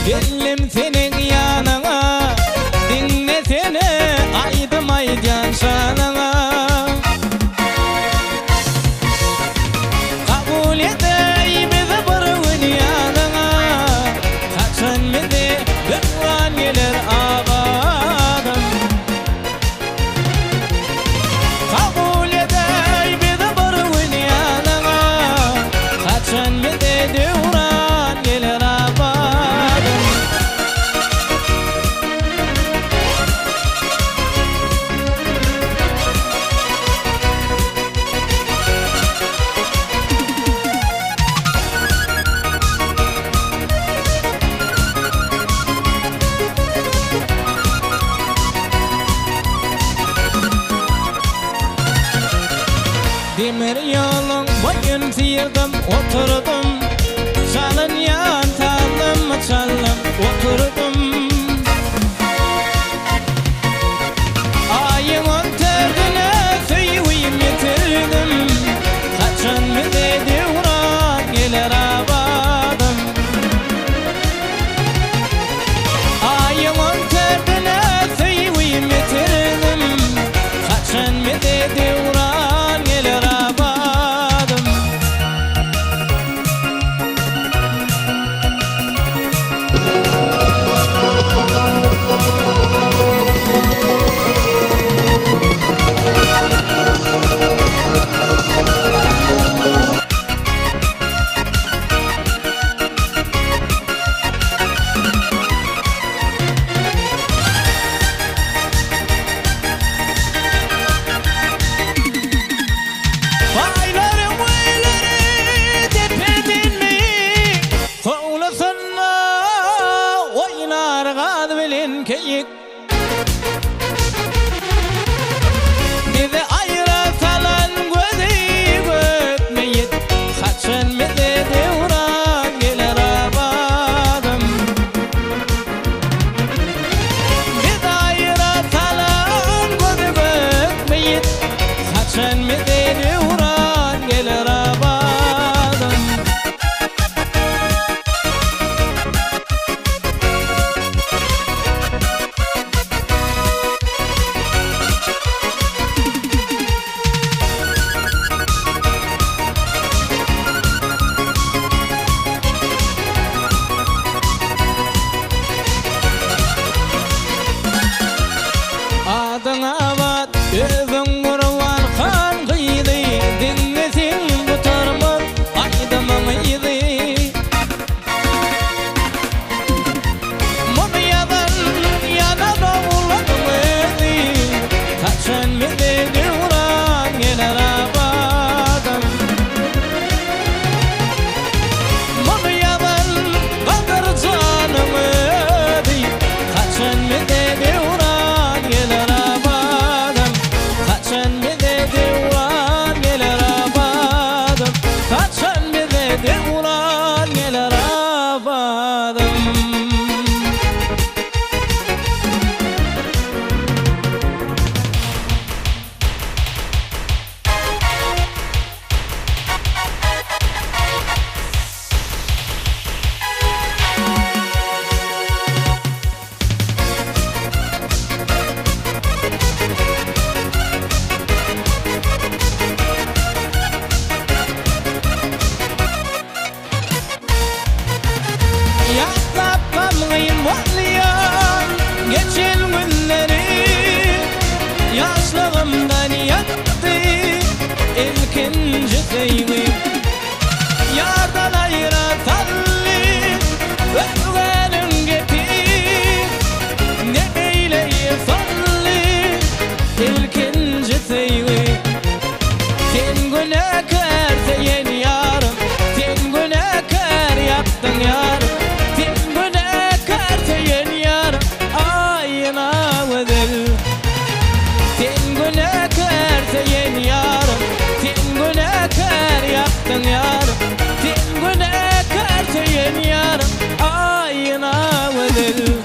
Geldim senin yanına, dinlesene aydım aycan şanına. Kabul edeyim de barın yanına, kaçan bizi gırvan gelir abadım. Kabul edeyim de barın yanına, kaçan bizi devran gelir abadım. Demir yolun boyun sıyırdım, oturdum. Çalın yan talım çalım, oturdum. Ayın on terdine söyüyüm yetirdim. Kaçan bize devran gelir abadım. Ayın on terdine söyüyüm yetirdim. Kaçan bize devran gelir abadım. Keyik bizi ayratalan gözü götmeyit. Kaçan bizi devran gelir abadım. Bizi ayratalan gözü götmeyit. Kaçan bizi devran gelir abadım. Adına bat özün kurvan kan kıydı. Dinlesin bu tarmaz aydımın idi. Bunu yadan yana doğuladım idi. Kaçan bizi devran gelir abadım. Bunu yadan kadar canım idi. Kaçan bizi devran gelir abadım. Kaçan bizi devran gelir abadım. Kaçan bizi devran gelir abadım. Yaklap kalmayın vallayan geçen günleri. Yaşlığımdan yattı ilkinci sevgim. Yardan ayratalı özgenin getir. Ne eyleyip sallı ilkinci sevgim. Sen günahkar seyen yarım, sen günahkar yaptın yarım. Sen günahkar seyen yarım, ayına ödül. Sen günahkar seyen yarım, sen günahkar yaptın yarım. Sen günahkar seyen yarım, ayına ödül.